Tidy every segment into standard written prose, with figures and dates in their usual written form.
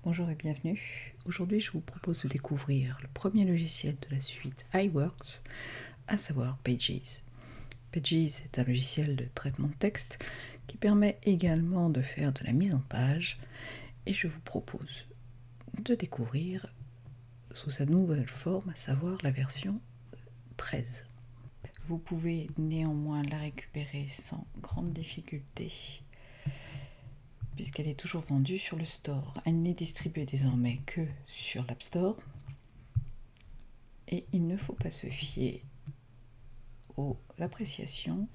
Bonjour et bienvenue. Aujourd'hui, je vous propose de découvrir le premier logiciel de la suite iWorks, à savoir Pages. Pages est un logiciel de traitement de texte qui permet également de faire de la mise en page et je vous propose de découvrir sous sa nouvelle forme, à savoir la version 13. Vous pouvez néanmoins la récupérer sans grande difficulté puisqu'elle est toujours vendue sur le store. Elle n'est distribuée désormais que sur l'App Store. Et il ne faut pas se fier aux appréciations,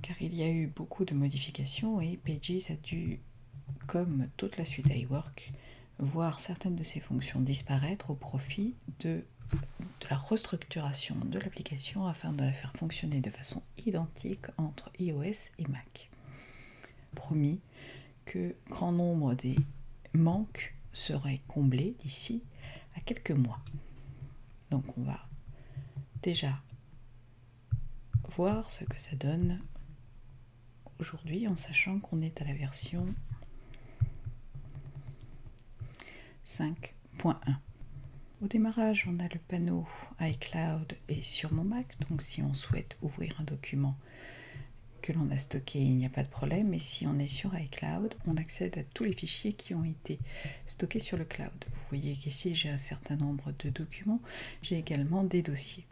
car il y a eu beaucoup de modifications et Pages a dû, comme toute la suite iWorks, voir certaines de ses fonctions disparaître au profit de la restructuration de l'application afin de la faire fonctionner de façon identique entre iOS et Mac. Promis que grand nombre des manques seraient comblés d'ici à quelques mois. Donc on va déjà voir ce que ça donne aujourd'hui en sachant qu'on est à la version 5.1. Au démarrage, on a le panneau iCloud et sur mon Mac, donc si on souhaite ouvrir un document que l'on a stocké, il n'y a pas de problème, et si on est sur iCloud, on accède à tous les fichiers qui ont été stockés sur le cloud. Vous voyez qu'ici j'ai un certain nombre de documents, j'ai également des dossiers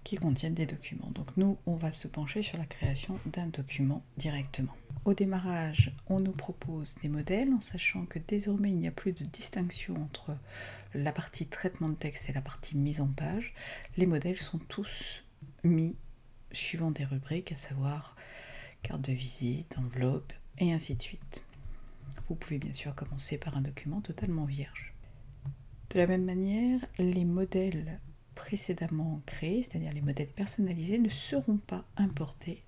qui contiennent des documents. Donc nous, on va se pencher sur la création d'un document directement. Au démarrage, on nous propose des modèles, en sachant que désormais il n'y a plus de distinction entre la partie traitement de texte et la partie mise en page. Les modèles sont tous mis suivant des rubriques, à savoir carte de visite, enveloppe, et ainsi de suite. Vous pouvez bien sûr commencer par un document totalement vierge. De la même manière, les modèles précédemment créés, c'est-à-dire les modèles personnalisés, ne seront pas importés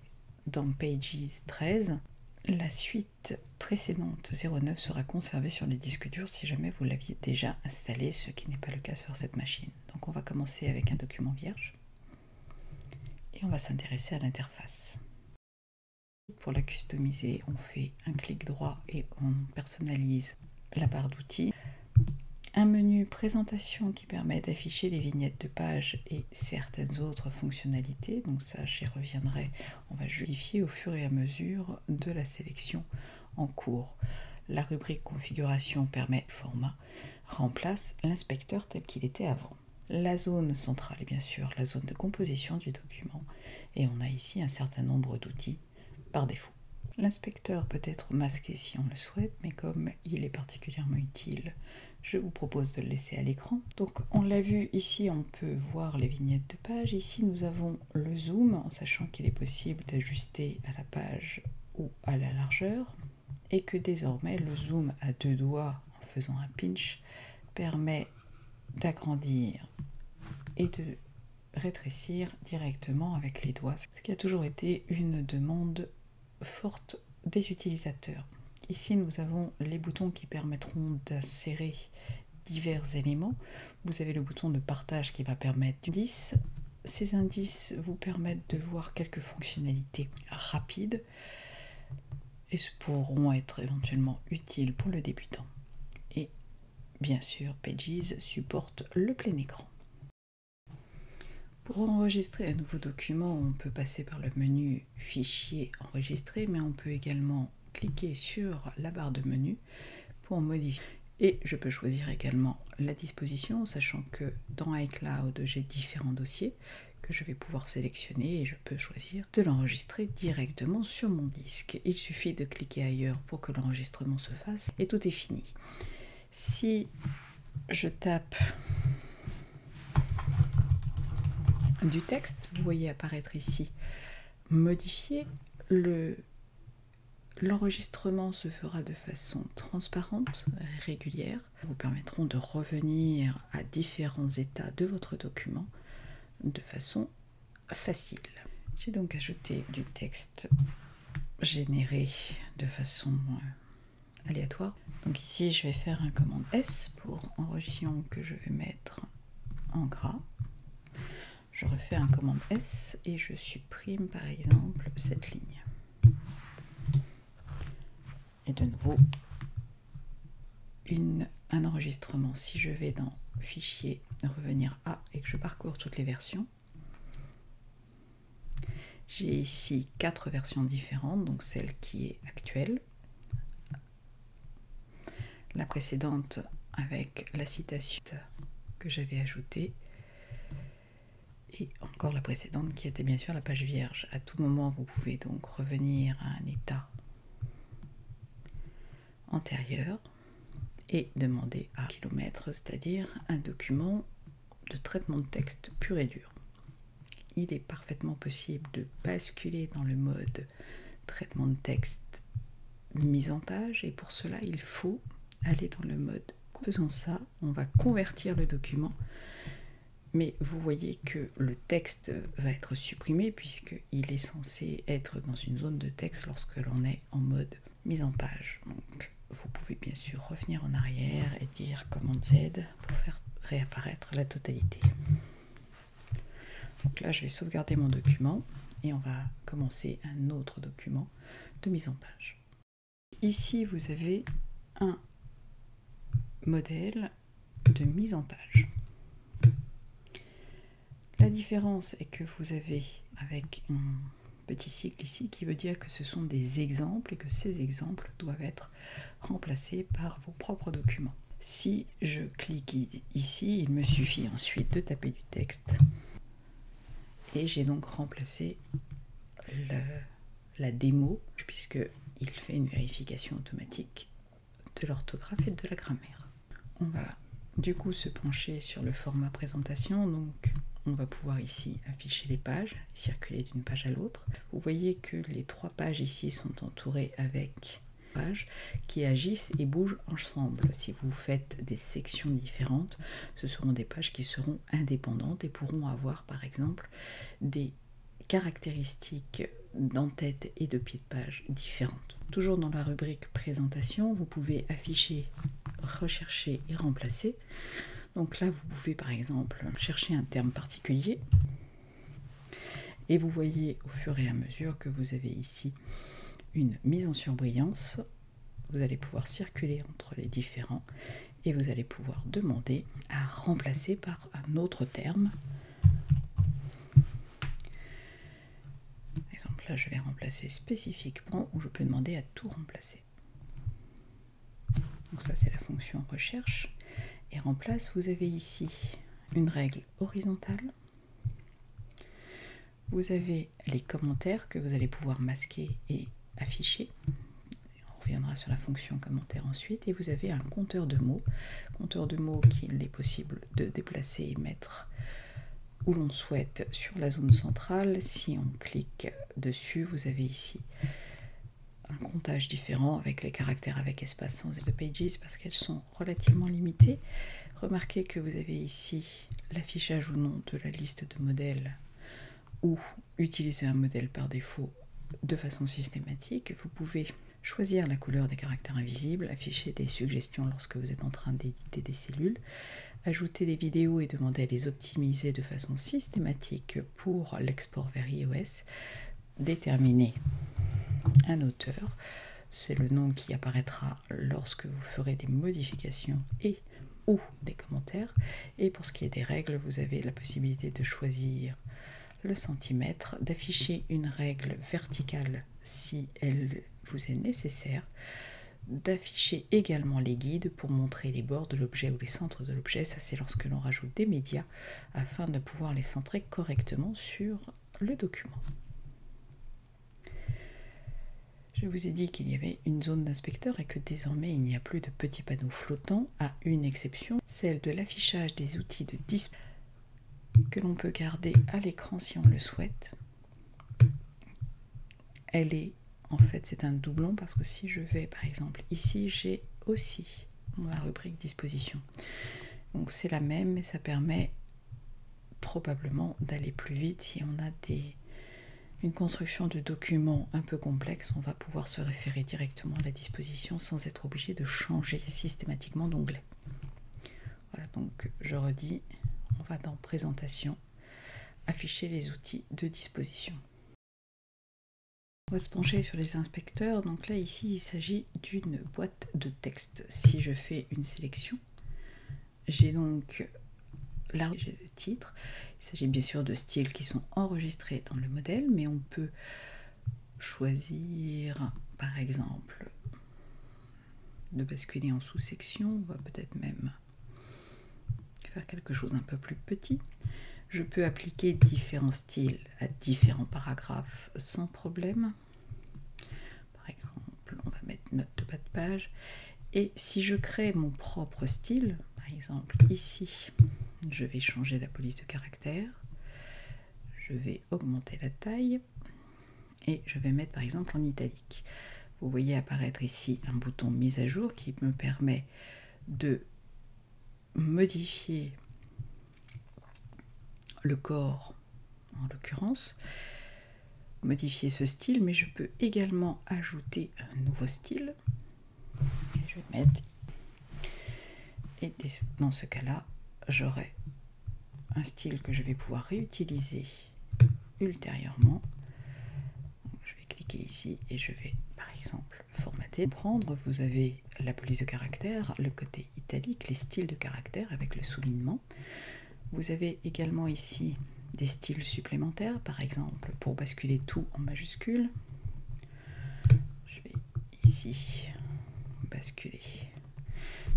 dans Pages 13. La suite précédente 09 sera conservée sur les disques durs si jamais vous l'aviez déjà installé, ce qui n'est pas le cas sur cette machine. Donc on va commencer avec un document vierge. Et on va s'intéresser à l'interface. Pour la customiser, on fait un clic droit et on personnalise la barre d'outils. Un menu présentation qui permet d'afficher les vignettes de page et certaines autres fonctionnalités. Donc ça, j'y reviendrai. On va justifier au fur et à mesure de la sélection en cours. La rubrique configuration permet format, remplace l'inspecteur tel qu'il était avant. La zone centrale est bien sûr la zone de composition du document et on a ici un certain nombre d'outils par défaut. L'inspecteur peut être masqué si on le souhaite, mais comme il est particulièrement utile, je vous propose de le laisser à l'écran. Donc on l'a vu ici, on peut voir les vignettes de page. Ici nous avons le zoom, en sachant qu'il est possible d'ajuster à la page ou à la largeur, et que désormais le zoom à deux doigts en faisant un pinch permet d'agrandir et de rétrécir directement avec les doigts, ce qui a toujours été une demande forte des utilisateurs. Ici nous avons les boutons qui permettront d'insérer divers éléments. Vous avez le bouton de partage qui va permettre d'indices. Ces indices vous permettent de voir quelques fonctionnalités rapides et pourront être éventuellement utiles pour le débutant. Et bien sûr, Pages supporte le plein écran. Pour enregistrer un nouveau document, on peut passer par le menu Fichier, Enregistrer, mais on peut également cliquer sur la barre de menu pour modifier. Et je peux choisir également la disposition, sachant que dans iCloud, j'ai différents dossiers que je vais pouvoir sélectionner et je peux choisir de l'enregistrer directement sur mon disque. Il suffit de cliquer ailleurs pour que l'enregistrement se fasse et tout est fini. Si je tape du texte, vous voyez apparaître ici modifier, le L'enregistrement se fera de façon transparente, régulière, vous permettront de revenir à différents états de votre document de façon facile. J'ai donc ajouté du texte généré de façon aléatoire. Donc ici, je vais faire un commande S pour enregistrement que je vais mettre en gras. Je refais un commande S et je supprime par exemple cette ligne. Et de nouveau, un enregistrement. Si je vais dans Fichier, revenir à et que je parcours toutes les versions, j'ai ici 4 versions différentes, donc celle qui est actuelle, la précédente avec la citation que j'avais ajoutée, et encore la précédente qui était bien sûr la page vierge. À tout moment, vous pouvez donc revenir à un état antérieur et demander à kilomètre, c'est-à-dire un document de traitement de texte pur et dur. Il est parfaitement possible de basculer dans le mode traitement de texte mise en page, et pour cela il faut aller dans le mode. En faisant ça, on va convertir le document, mais vous voyez que le texte va être supprimé puisqu'il est censé être dans une zone de texte lorsque l'on est en mode mise en page. Donc vous pouvez bien sûr revenir en arrière et dire commande Z pour faire réapparaître la totalité. Donc là, je vais sauvegarder mon document et on va commencer un autre document de mise en page. Ici, vous avez un modèle de mise en page. La différence est que vous avez avec un petit cycle ici qui veut dire que ce sont des exemples et que ces exemples doivent être remplacés par vos propres documents. Si je clique ici, il me suffit ensuite de taper du texte et j'ai donc remplacé la démo puisqu'il fait une vérification automatique de l'orthographe et de la grammaire. On va du coup se pencher sur le format présentation, donc on va pouvoir ici afficher les pages, circuler d'une page à l'autre. Vous voyez que les 3 pages ici sont entourées avec pages qui agissent et bougent ensemble. Si vous faites des sections différentes, ce seront des pages qui seront indépendantes et pourront avoir par exemple des caractéristiques d'en-tête et de pied de page différentes. Toujours dans la rubrique présentation, vous pouvez afficher, rechercher et remplacer. Donc là, vous pouvez par exemple chercher un terme particulier et vous voyez au fur et à mesure que vous avez ici une mise en surbrillance, vous allez pouvoir circuler entre les différents et vous allez pouvoir demander à remplacer par un autre terme. Par exemple, là, je vais remplacer spécifiquement ou je peux demander à tout remplacer. Donc ça, c'est la fonction recherche. Et remplace, vous avez ici une règle horizontale. Vous avez les commentaires que vous allez pouvoir masquer et afficher. On reviendra sur la fonction commentaire ensuite. Et vous avez un compteur de mots qu'il est possible de déplacer et mettre où l'on souhaite sur la zone centrale. Si on clique dessus, vous avez ici un comptage différent avec les caractères avec espace sans de pages parce qu'elles sont relativement limitées. Remarquez que vous avez ici l'affichage ou non de la liste de modèles ou utiliser un modèle par défaut de façon systématique. Vous pouvez choisir la couleur des caractères invisibles, afficher des suggestions lorsque vous êtes en train d'éditer des cellules, ajouter des vidéos et demander à les optimiser de façon systématique pour l'export vers iOS, déterminer un auteur, c'est le nom qui apparaîtra lorsque vous ferez des modifications et ou des commentaires. Et pour ce qui est des règles, vous avez la possibilité de choisir le centimètre, d'afficher une règle verticale si elle vous est nécessaire, d'afficher également les guides pour montrer les bords de l'objet ou les centres de l'objet. Ça, c'est lorsque l'on rajoute des médias afin de pouvoir les centrer correctement sur le document. Je vous ai dit qu'il y avait une zone d'inspecteur et que désormais il n'y a plus de petits panneaux flottants, à une exception, celle de l'affichage des outils de display que l'on peut garder à l'écran si on le souhaite. Elle est en fait c'est un doublon parce que si je vais par exemple ici, j'ai aussi ma rubrique disposition. Donc c'est la même, mais ça permet probablement d'aller plus vite. Si on a une construction de documents un peu complexe, on va pouvoir se référer directement à la disposition sans être obligé de changer systématiquement d'onglet. Voilà, donc je redis, on va dans présentation, afficher les outils de disposition. On va se pencher sur les inspecteurs. Donc là, ici, il s'agit d'une boîte de texte. Si je fais une sélection, j'ai donc là, j'ai le titre. Il s'agit bien sûr de styles qui sont enregistrés dans le modèle, mais on peut choisir, par exemple, de basculer en sous-section. On va peut-être même faire quelque chose un peu plus petit. Je peux appliquer différents styles à différents paragraphes sans problème. Par exemple, on va mettre note de bas de page. Et si je crée mon propre style, par exemple ici, je vais changer la police de caractère. Je vais augmenter la taille et je vais mettre par exemple en italique. Vous voyez apparaître ici un bouton mise à jour qui me permet de modifier le corps, en l'occurrence, modifier ce style, mais je peux également ajouter un nouveau style. Et je vais mettre, et dans ce cas-là, j'aurai un style que je vais pouvoir réutiliser ultérieurement. Donc, je vais cliquer ici et je vais par exemple formater. Prendre, vous avez la police de caractère, le côté italique, les styles de caractère avec le soulignement. Vous avez également ici des styles supplémentaires, par exemple pour basculer tout en majuscule. Je vais ici basculer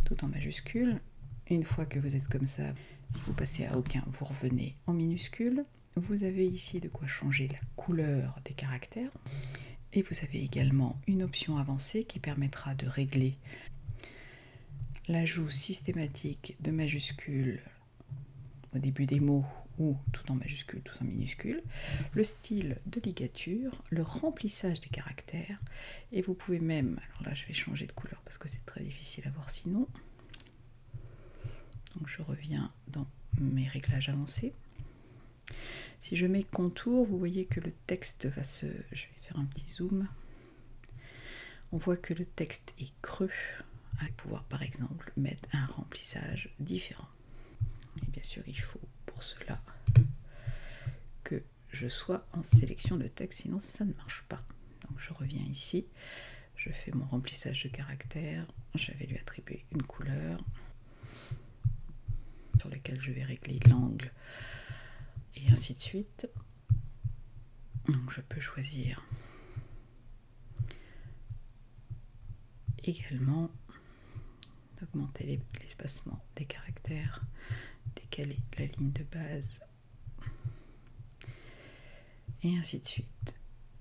tout en majuscule. Une fois que vous êtes comme ça, si vous passez à aucun, vous revenez en minuscule. Vous avez ici de quoi changer la couleur des caractères. Et vous avez également une option avancée qui permettra de régler l'ajout systématique de majuscules au début des mots ou tout en majuscule, tout en minuscule, le style de ligature, le remplissage des caractères, et vous pouvez même, alors là je vais changer de couleur parce que c'est très difficile à voir sinon, donc je reviens dans mes réglages avancés. Si je mets contour, vous voyez que le texte va se... Je vais faire un petit zoom. On voit que le texte est creux, à pouvoir par exemple mettre un remplissage différent. Et bien sûr, il faut pour cela que je sois en sélection de texte, sinon ça ne marche pas. Donc je reviens ici, je fais mon remplissage de caractère, je vais lui attribuer une couleur sur laquelle je vais régler l'angle et ainsi de suite. Donc je peux choisir également d'augmenter l'espacement des caractères, décaler la ligne de base et ainsi de suite.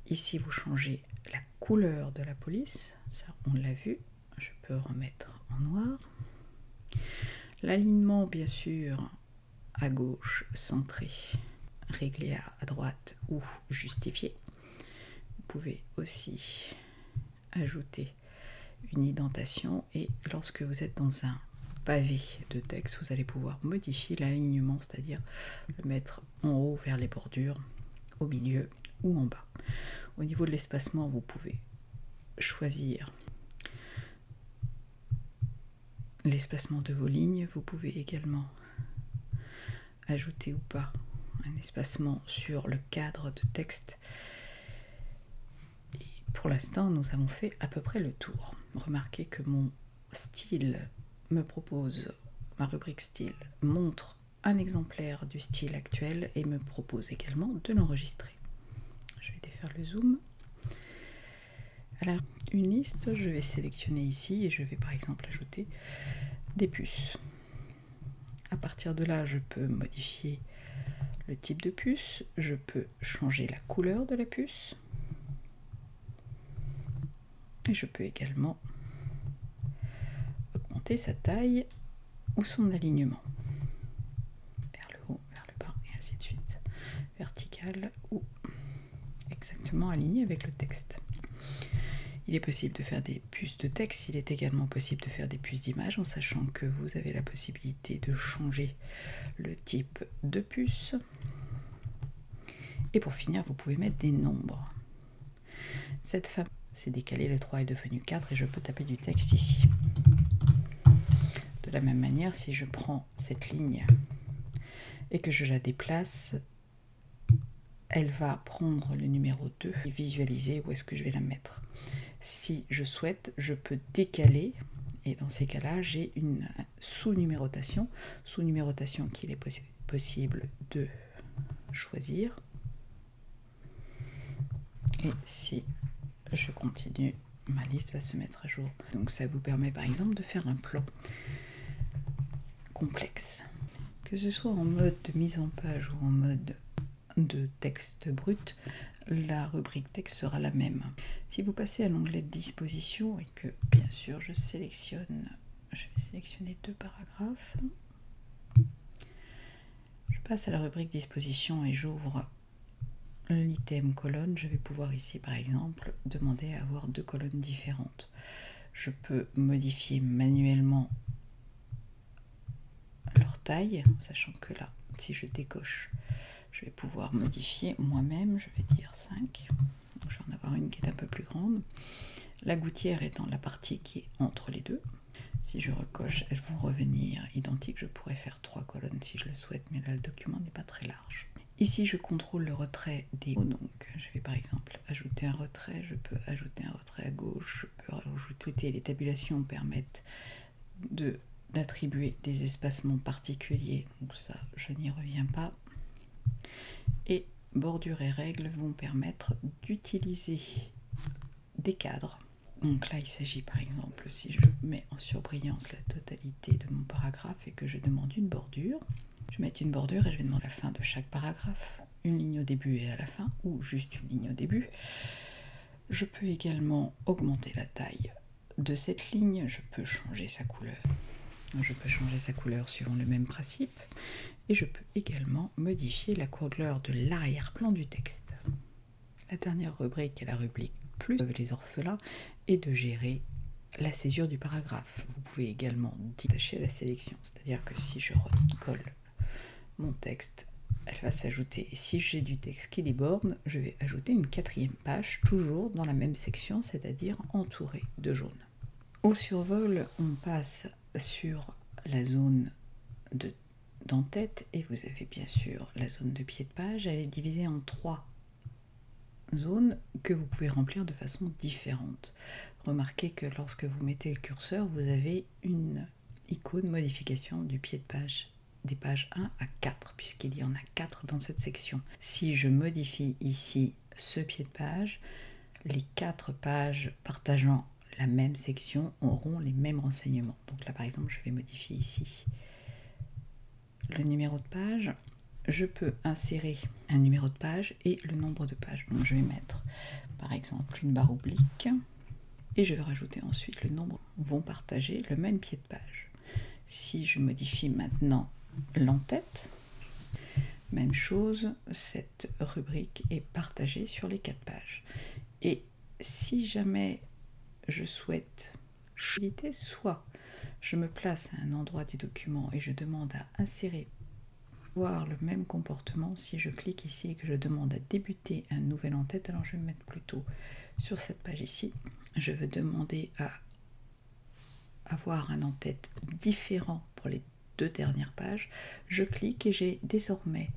Ici vous changez la couleur de la police, ça on l'a vu, je peux remettre en noir. L'alignement bien sûr à gauche centré, réglé à droite ou justifié. Vous pouvez aussi ajouter une indentation et lorsque vous êtes dans un pavé de texte, vous allez pouvoir modifier l'alignement, c'est-à-dire le mettre en haut vers les bordures, au milieu ou en bas. Au niveau de l'espacement, vous pouvez choisir l'espacement de vos lignes. Vous pouvez également ajouter ou pas un espacement sur le cadre de texte. Et pour l'instant, nous avons fait à peu près le tour. Remarquez que mon style me propose, ma rubrique style montre un exemplaire du style actuel et me propose également de l'enregistrer. Je vais défaire le zoom. Alors, une liste, je vais sélectionner ici et je vais par exemple ajouter des puces. À partir de là, je peux modifier le type de puce, je peux changer la couleur de la puce et je peux également augmenter sa taille ou son alignement vers le haut, vers le bas et ainsi de suite, vertical ou exactement aligné avec le texte. Il est possible de faire des puces de texte, il est également possible de faire des puces d'images en sachant que vous avez la possibilité de changer le type de puce. Et pour finir, vous pouvez mettre des nombres. Cette femme s'est décalée, le 3 est devenu 4 et je peux taper du texte ici. De la même manière, si je prends cette ligne et que je la déplace, elle va prendre le numéro 2 et visualiser où est-ce que je vais la mettre. Si je souhaite, je peux décaler et dans ces cas-là, j'ai une sous-numérotation. Sous-numérotation qu'il est possible de choisir. Et si je continue, ma liste va se mettre à jour. Donc ça vous permet par exemple de faire un plan complexe. Que ce soit en mode de mise en page ou en mode de texte brut, la rubrique texte sera la même. Si vous passez à l'onglet disposition et que bien sûr je vais sélectionner 2 paragraphes, je passe à la rubrique disposition et j'ouvre l'item colonne, je vais pouvoir ici par exemple demander à avoir 2 colonnes différentes. Je peux modifier manuellement leur taille, sachant que là, si je décoche, je vais pouvoir modifier moi-même, je vais dire 5. Donc je vais en avoir une qui est un peu plus grande. La gouttière étant la partie qui est entre les deux. Si je recoche, elles vont revenir identiques. Je pourrais faire 3 colonnes si je le souhaite, mais là le document n'est pas très large. Ici, je contrôle le retrait des mots. Donc je vais par exemple ajouter un retrait. Je peux ajouter un retrait à gauche. Je peux ajouter, les tabulations permettent d'attribuer des espacements particuliers. Donc ça, je n'y reviens pas. Et bordure et règles vont permettre d'utiliser des cadres. Donc là, il s'agit par exemple, si je mets en surbrillance la totalité de mon paragraphe et que je demande une bordure, je vais mettre une bordure et je vais demander à la fin de chaque paragraphe, une ligne au début et à la fin, ou juste une ligne au début. Je peux également augmenter la taille de cette ligne, je peux changer sa couleur. Je peux changer sa couleur suivant le même principe et je peux également modifier la couleur de l'arrière-plan du texte. La dernière rubrique est la rubrique plus, les orphelins, et de gérer la césure du paragraphe. Vous pouvez également détacher la sélection, c'est-à-dire que si je recolle mon texte, elle va s'ajouter. Et si j'ai du texte qui déborde, je vais ajouter une 4e page, toujours dans la même section, c'est-à-dire entourée de jaune. Au survol, on passe sur la zone d'en-tête et vous avez bien sûr la zone de pied de page. Elle est divisée en 3 zones que vous pouvez remplir de façon différente. Remarquez que lorsque vous mettez le curseur, vous avez une icône modification du pied de page des pages 1 à 4 puisqu'il y en a 4 dans cette section. Si je modifie ici ce pied de page, les 4 pages partageant la même section auront les mêmes renseignements. Donc là par exemple je vais modifier ici le numéro de page. Je peux insérer un numéro de page et le nombre de pages. Donc je vais mettre par exemple une barre oblique et je vais rajouter ensuite le nombre. Vont partager le même pied de page. Si je modifie maintenant l'en-tête, même chose, cette rubrique est partagée sur les 4 pages. Et si jamais je souhaite soit je me place à un endroit du document et je demande à insérer, voir le même comportement, si je clique ici et que je demande à débuter un nouvel en-tête, alors je vais me mettre plutôt sur cette page ici, je veux demander à avoir un en-tête différent pour les 2 dernières pages, je clique et j'ai désormais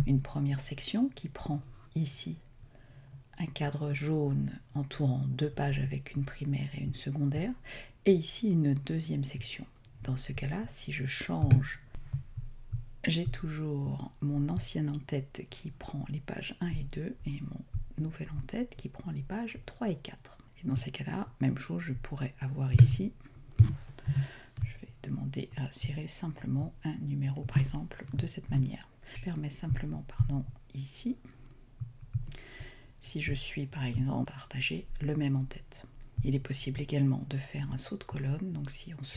une première section qui prend ici un cadre jaune entourant 2 pages avec une primaire et une secondaire, et ici une deuxième section. Dans ce cas-là, si je change, j'ai toujours mon ancien en-tête qui prend les pages 1 et 2 et mon nouvel en-tête qui prend les pages 3 et 4. Et dans ces cas-là, même chose, je pourrais avoir ici, je vais demander à insérer simplement un numéro par exemple de cette manière. Je permets simplement, ici, si je suis par exemple partager le même en-tête. Il est possible également de faire un saut de colonne, donc si on se